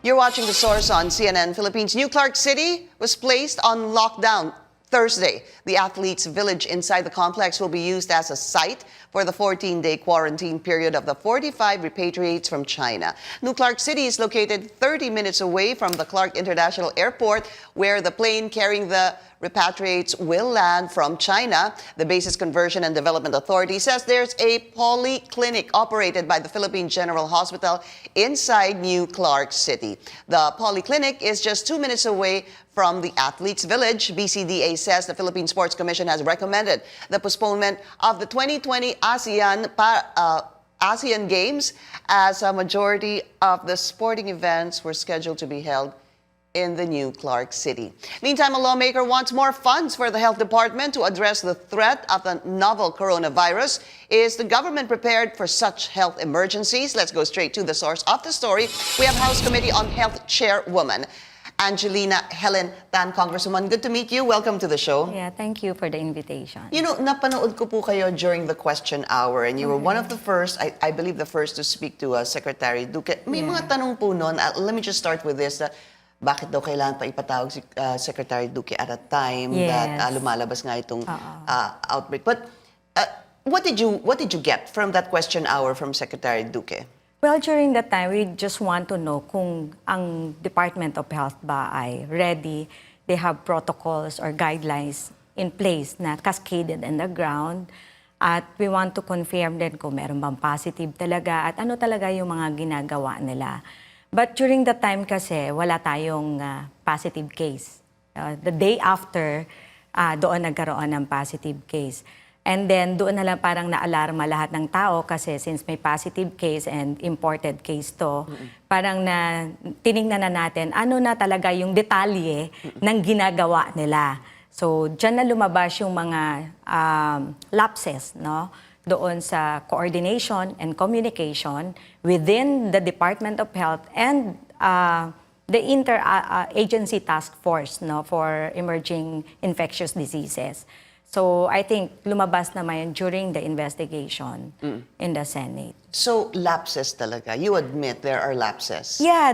You're watching The Source on CNN Philippines. New Clark City was placed on lockdown Thursday. The athletes' village inside the complex will be used as a site for the 14-day quarantine period of the 45 repatriates from China. New Clark City is located 30 minutes away from the Clark International Airport, where the plane carrying the repatriates will land from China. The base's Conversion and Development Authority says there's a polyclinic operated by the Philippine General Hospital inside New Clark City. The polyclinic is just 2 minutes away from the athletes' village. BCDA says the Philippine Sports Commission has recommended the postponement of the 2020 ASEAN Games, as a majority of the sporting events were scheduled to be held in the New Clark City. Meantime, a lawmaker wants more funds for the health department to address the threat of the novel coronavirus. Is the government prepared for such health emergencies? Let's go straight to the source of the story. We have House Committee on Health Chairwoman Angelina Helen Tan. Congresswoman, good to meet you. Welcome to the show. Yeah, thank you for the invitation. You know, napanood ko po kayo during the question hour, and you were one of the first, I believe the first to speak to Secretary Duque. May mga tanong po noon. Let me just start with this. Bakit daw kailangan pa ipatawag si Secretary Duque at a time that lumalabas nga itong outbreak? But what did you get from that question hour from Secretary Duque? Well, during that time, we just want to know kung ang Department of Health ba ay ready, they have protocols or guidelines in place na cascaded in the ground. At we want to confirm din kung meron bang positive talaga at ano talaga yung mga ginagawa nila. But during that time kasi, wala tayong positive case. The day after, doon nagkaroon ng positive case. And then doon na lang parang naalarma lahat ng tao kasi since may positive case and imported case to, parang tinignan na natin ano na talaga yung detalye ng ginagawa nila. So dyan na lumabas yung mga lapses, no? Doon sa coordination and communication within the Department of Health and the Inter-Agency Task Force, no, for Emerging Infectious Diseases. So I think lumabas naman during the investigation in the Senate. So lapses talaga. You admit there are lapses. Yeah,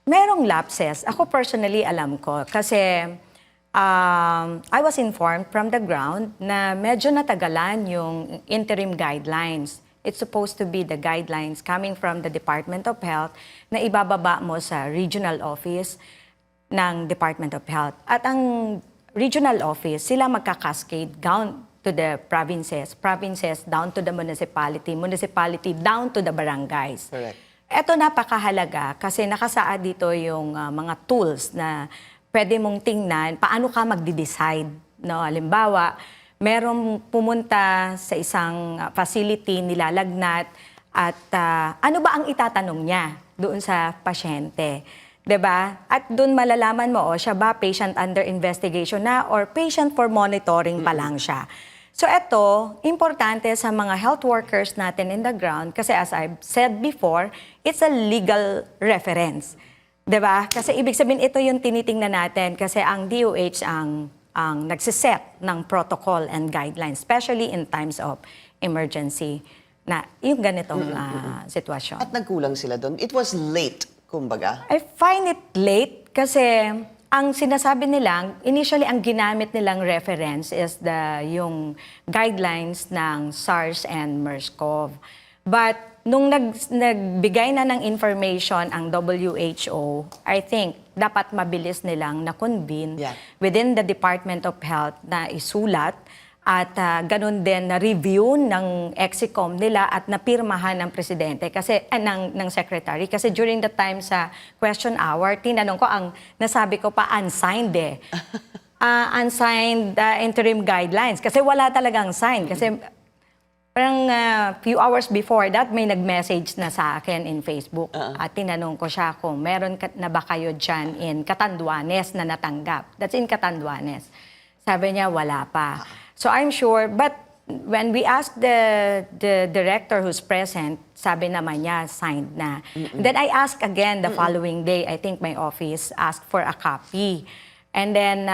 merong lapses. Ako personally alam ko kasi I was informed from the ground na medyo natagalan yung interim guidelines. It's supposed to be the guidelines coming from the Department of Health na ibababa mo sa regional office ng Department of Health. At ang regional office, sila magka-cascade down to the provinces, provinces down to the municipality, municipality down to the barangays. Correct. Ito napakahalaga kasi nakasaad dito yung mga tools na pwede mong tingnan paano ka magde-decide. No? Halimbawa, merong pumunta sa isang facility, nilalagnat, at ano ba ang itatanong niya doon sa pasyente? Diba? At doon malalaman mo, siya ba patient under investigation na or patient for monitoring pa lang siya. So ito, importante sa mga health workers natin in the ground kasi as I've said before, it's a legal reference. Diba? Kasi ibig sabihin ito yung tinitingnan natin kasi ang DOH ang nagsiset ng protocol and guidelines, especially in times of emergency na yung ganitong sitwasyon. At nagkulang sila doon. It was late, kumbaga. I find it late kasi ang sinasabi nila, initially ang ginamit nilang reference is yung guidelines ng SARS and MERS-CoV. But nung nagbigay na ng information ang WHO, I think dapat mabilis nilang na-convene within the Department of Health na isulat at ganun din na-review ng EXICOM nila at napirmahan ng presidente kasi ng secretary kasi during the time sa question hour tinanong ko ang nasabi ko pa unsigned unsigned interim guidelines kasi wala talagang sign kasi parang few hours before that may nag-message na sa akin in Facebook at tinanong ko siya kung meron na ba kayo dyan in Catanduanes na natanggap. That's in Catanduanes. Sabi niya wala pa. So I'm sure, but when we asked the director who's present, sabi naman niya, signed na. Then I asked again the following day, I think my office asked for a copy. And then,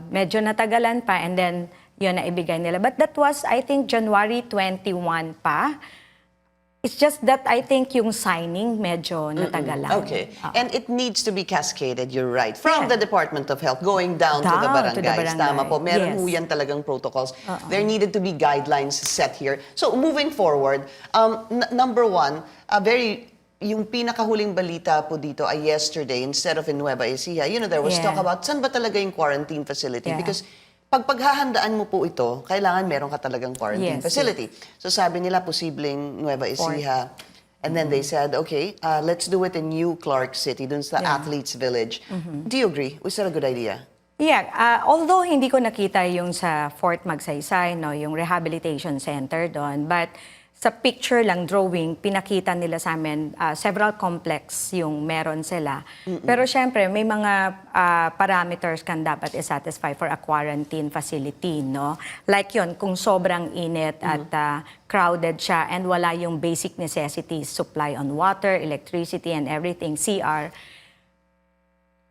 medyo natagalan pa, and then, yun na ibigay nila. But that was, I think, January 21 pa. It's just that I think yung signing medyo natagalan. Okay. And it needs to be cascaded, you're right. From the Department of Health, going down to the barangays. Tama po. Meron ho yan talagang protocols. There needed to be guidelines set here. So, moving forward, number one, yung pinakahuling balita po dito ay yesterday, instead of in Nueva Ecija, there was talk about saan ba talaga yung quarantine facility? Because pag paghahandaan mo po ito, kailangan meron ka talagang quarantine facility. So sabi nila, posibleng Nueva Ecija. And then they said, okay, let's do it in New Clark City, dun sa Athletes Village. Do you agree? Was that a good idea? Yeah, although hindi ko nakita yung sa Fort Magsaysay, no, yung rehabilitation center doon, but sa picture lang, drawing, pinakita nila sa amin, several complex yung meron sila. Pero syempre, may mga parameters kan dapat i-satisfy for a quarantine facility, no? Like yun, kung sobrang init at crowded siya and wala yung basic necessities, supply on water, electricity, and everything, CR,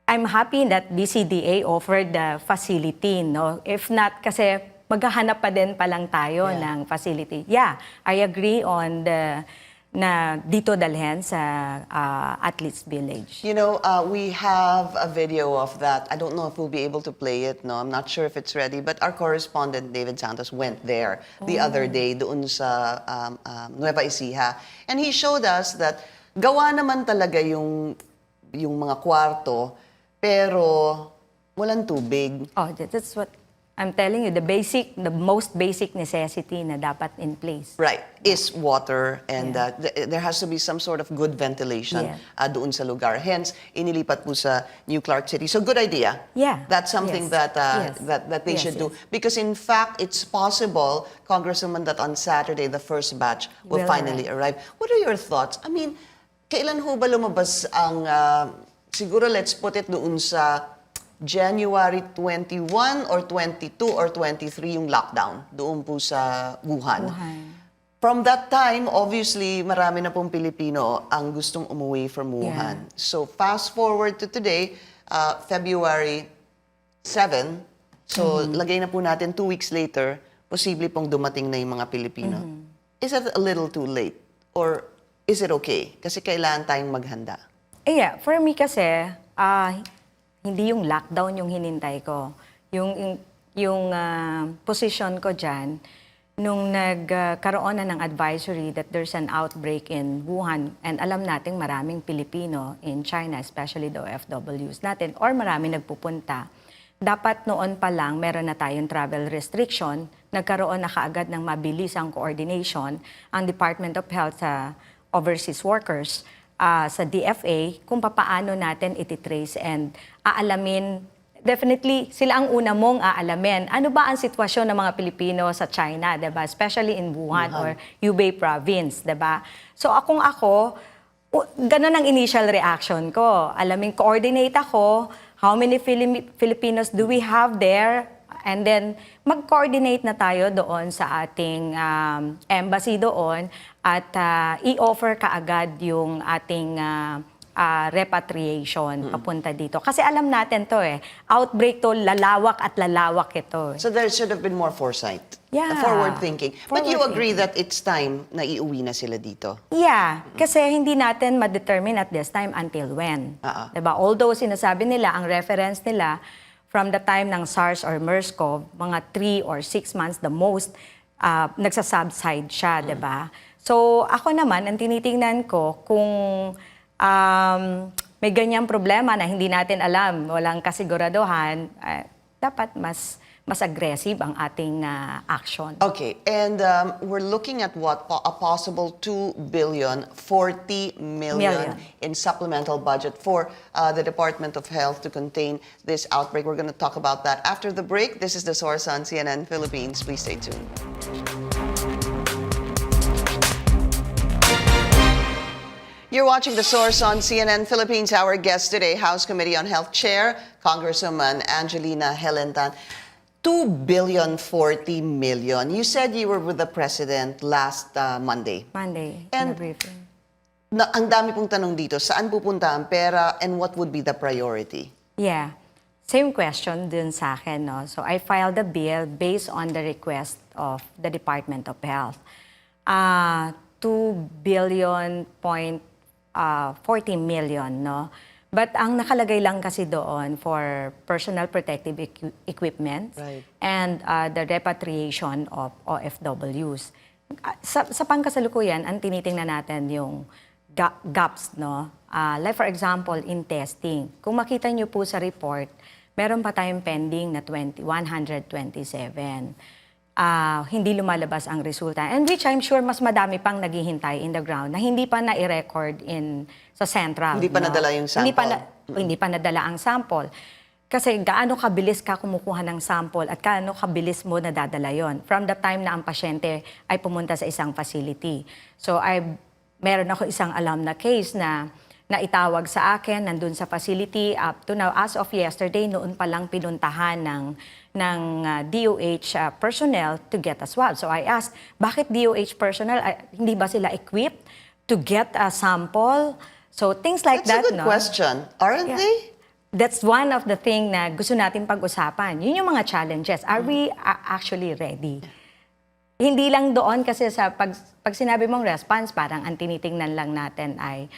I'm happy that DCDA offered the facility, no? If not, kasi maghahanap pa din pa lang tayo ng facility. Yeah, I agree on na dito dalhin sa Athletes Village. We have a video of that. I don't know if we'll be able to play it. No, I'm not sure if it's ready. But our correspondent, David Santos, went there the other day doon sa Nueva Ecija. And he showed us that gawa naman talaga yung mga kwarto, pero walang tubig. Oh, that's what I'm telling you, the most basic necessity na dapat in place. Right, is water, and there has to be some sort of good ventilation doon sa lugar. Hence, inilipat po sa New Clark City. So, good idea. Yeah. That's something that they should do. Because in fact, it's possible, Congresswoman, that on Saturday, the first batch will finally arrive. What are your thoughts? I mean, kailan ho ba lumabas ang, siguro let's put it doon sa January 21 or 22 or 23 yung lockdown doon po sa Wuhan. From that time, obviously, marami na pong Pilipino ang gustong umuwi from Wuhan. So fast forward to today, February 7, so lagay na po natin 2 weeks later, posible pong dumating na yung mga Pilipino. Is that a little too late? Or is it okay? Kasi kailangan tayong maghanda. Yeah, for me kasi, hindi yung lockdown yung hinintay ko. Yung position ko dyan, nung nagkaroon na ng advisory that there's an outbreak in Wuhan, and alam nating maraming Pilipino in China, especially the OFWs natin, or marami nagpupunta, dapat noon pa lang meron na tayong travel restriction, nagkaroon na kaagad ng mabilisang coordination ang Department of Health sa overseas workers, sa DFA, kung papaano natin ititrace and aalamin. Definitely, sila ang una mong aalamin. Ano ba ang sitwasyon ng mga Pilipino sa China, diba? Especially in Wuhan or Hubei province, diba? So ako, ganun ang initial reaction ko. Alamin, coordinate ako, how many Filipinos do we have there? And then, mag-coordinate na tayo doon sa ating embassy doon at i-offer kaagad yung ating repatriation papunta dito. Kasi alam natin to outbreak to, lalawak at lalawak ito. So there should have been more foresight. Yeah. Forward thinking. But you agree that it's time na iuwi na sila dito? Yeah. Kasi hindi natin ma-determine at this time until when. Diba? Although sinasabi nila, ang reference nila, from the time ng SARS or MERS-CoV, mga 3 or 6 months the most, nagsasubside siya, diba? So ako naman, ang tinitingnan ko, kung may ganyang problema na hindi natin alam, walang kasiguraduhan, dapat mas aggressive ang ating action. Okay, and we're looking at what? A possible 2 billion, 40 million in supplemental budget for the Department of Health to contain this outbreak. We're going to talk about that after the break. This is The Source on CNN Philippines. Please stay tuned. You're watching The Source on CNN Philippines. Our guest today, House Committee on Health Chair, Congresswoman Angelina Helen. 2 billion 40 million. You said you were with the President last Monday. Monday, in And a briefing. ang dami pong tanong dito, saan pupunta ang pera and what would be the priority? Yeah. Same question dun sa akin, no? So I filed a bill based on the request of the Department of Health. 2 billion 40 million, no? But ang nakalagay lang kasi doon for personal protective equipment Right. and the repatriation of OFWs. Sa pangkasalukuyan, ang tinitingnan natin yung gaps, no? Like for example, in testing. Kung makita niyo po sa report, meron pa tayong pending na 127. Hindi lumalabas ang resulta. And which I'm sure mas madami pang naghihintay in the ground na hindi pa na-record sa central. Hindi pa nadala yung sample. Hindi pa nadala ang sample. Kasi gaano kabilis ka kumukuha ng sample at gaano kabilis mo nadadala yon from the time na ang pasyente ay pumunta sa isang facility. So meron ako isang alam na case na itawag sa akin, nandun sa facility, up to now, as of yesterday, noon pa lang pinuntahan ng DOH personnel to get a swab. So I asked, bakit DOH personnel, hindi ba sila equipped to get a sample? So things like That's that, a good no? question. Aren't they? That's one of the thing na gusto natin pag-usapan. Yun yung mga challenges. Are we actually ready? Hindi lang doon kasi sa pag sinabi mong response, parang ang tinitingnan lang natin ay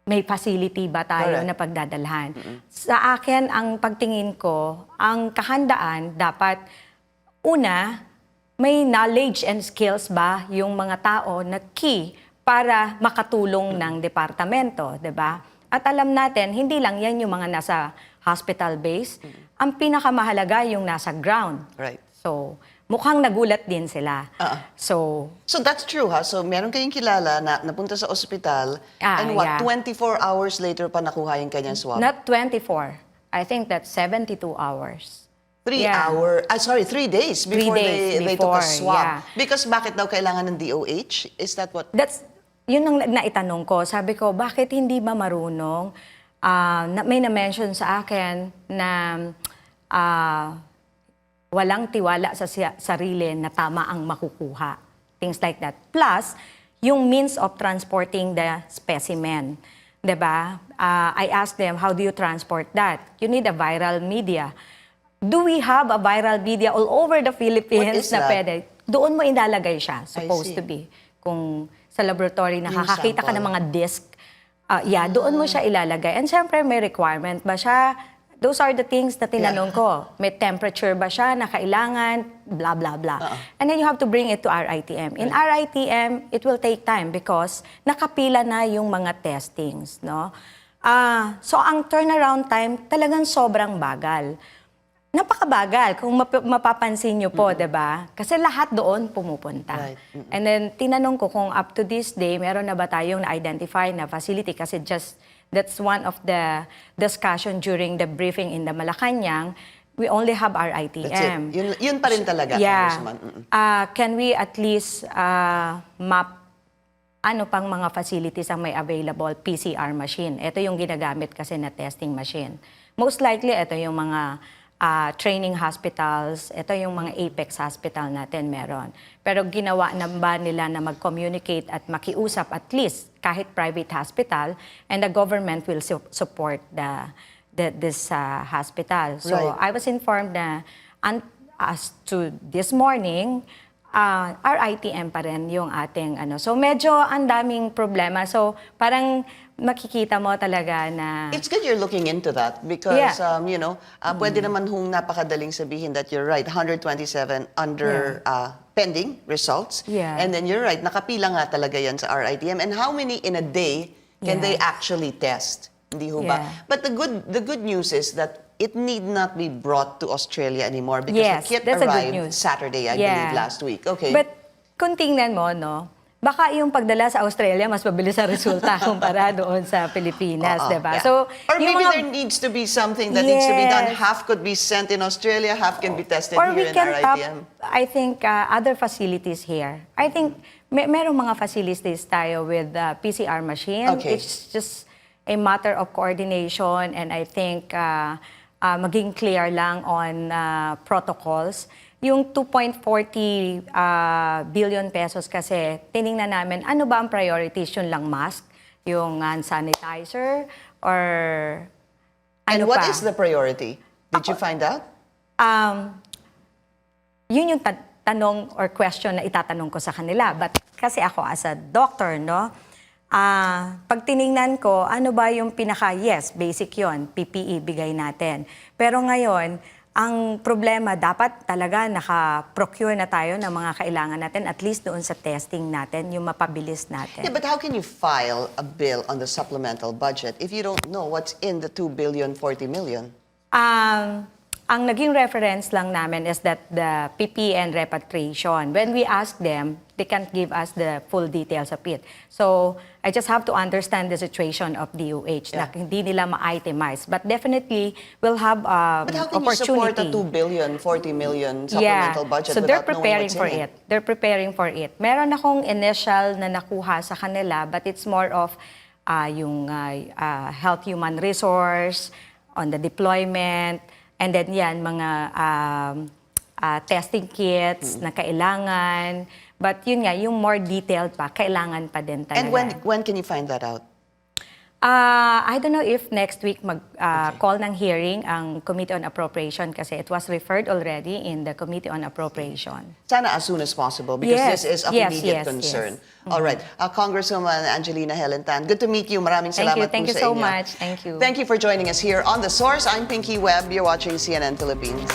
may facility ba tayo Correct. na pagdadalhan. Sa akin, ang pagtingin ko, ang kahandaan dapat, una, may knowledge and skills ba yung mga tao na key para makatulong ng departamento, di ba? At alam natin, hindi lang yan yung mga nasa hospital base. Ang pinakamahalaga yung nasa ground. Right. So, mukhang nagulat din sila. So that's true, ha? So meron kayong kilala na napunta sa ospital and what, yeah. 24 hours later pa nakuha yung kanyang swab? Not 24. I think that's 72 hours. 3 Yeah. 3 days before days they took a before, swab. yeah. Because bakit daw kailangan ng DOH? Is that what? Yun ang naitanong ko. Sabi ko, bakit hindi ba marunong? May na-mention sa akin na walang tiwala sa sarili na tama ang makukuha. Things like that. Plus, yung means of transporting the specimen. Diba? I asked them, how do you transport that? You need a viral media. Do we have a viral media all over the Philippines? What is that? Pwede? Doon mo ilalagay siya, supposed see. to be. Kung sa laboratory Yung nakakakita ka sample. ng mga disc, doon mo siya ilalagay. And syempre, may requirement ba siya? Those are the things na tinanong ko. May temperature ba siya na kailangan? Blah, blah, blah. And then you have to bring it to RITM. In RITM, it will take time because nakapila na yung mga testings. No? So ang turnaround time talagang sobrang bagal. Napakabagal kung mapapansin nyo po, diba? Kasi lahat doon pumupunta. Right. And then tinanong ko kung up to this day, meron na ba tayong na-identify na facility kasi that's one of the discussion during the briefing in the Malacanang. We only have our ITM. That's it. Yun pa rin talaga. Yeah. Congressman. Can we at least map ano pang mga facilities ang may available PCR machine? Ito yung ginagamit kasi na testing machine. Most likely, ito yung mga training hospitals, ito yung mga Apex hospital natin meron. Pero ginawa na ba nila na mag-communicate at makiusap at least kahit private hospital and the government will support this hospital. So Right. I was informed na as to this morning, our ITM pa rin yung ating ano. So medyo ang daming problema. So parang makikita mo talaga na It's good you're looking into that because, Yeah. pwede naman hong napakadaling sabihin that you're right, 127 under pending results. Yeah. And then you're right, nakapila nga talaga yan sa RITM. And how many in a day can they Yes. actually test? Hindi ho ba? Yeah. But the good news is that it need not be brought to Australia anymore because Yes, the kit that's a good arrived news. Saturday, I Yeah. believe, last week. Okay. But kung tingnan mo, no, baka yung pagdala sa Australia mas mabilis ang resulta kumpara doon sa Pilipinas, Oo, diba? yeah. So, or yung maybe mga- there needs to be something that needs to be done. Yes. Half could be sent in Australia, half can be tested Or here we in can tap, RITM. I think, other facilities here. I think merong mga facilities tayo with PCR machine. Okay. It's just a matter of coordination and I think maging clear lang on protocols. Yung 2.40 billion pesos kasi, tiningnan namin, ano ba ang priorities? Yun lang mask, yung hand sanitizer, or And ano what pa? is the priority? Did you find out? Yun yung tanong or question na itatanong ko sa kanila. But kasi ako as a doctor, no, pag tiningnan ko, ano ba yung yes, basic yon, PPE, bigay natin. Pero ngayon, ang problema, dapat talaga naka-procure na tayo ng mga kailangan natin, at least doon sa testing natin, yung mapabilis natin. Yeah, but how can you file a bill on the supplemental budget if you don't know what's in the 2 billion, 40 million? Ang naging reference lang namin is that the PPE and repatriation. When we ask them, they can't give us the full details of it. So, I just have to understand the situation of DOH na hindi nila ma-itemize. But definitely, we'll have But how can opportunity. you support a 2 billion, 40 million supplemental budget so they're without knowing preparing what's for in it. They're preparing for it. Meron akong initial na nakuha sa kanila, but it's more of yung health human resource, on the deployment, and then yan, mga testing kits na kailangan. But yun nga, yung more detailed pa, kailangan pa din talaga. And when can you find that out? I don't know if next week call ng hearing ang Committee on Appropriation kasi it was referred already in the Committee on Appropriation. Sana as soon as possible because Yes, this is of yes, immediate yes, concern. yes. All right. Congresswoman Angelina Helen Tan, good to meet you. Maraming salamat Thank you po sa so inyo. much. Thank you. Thank you for joining us here on The Source. I'm Pinky Webb. You're watching CNN Philippines.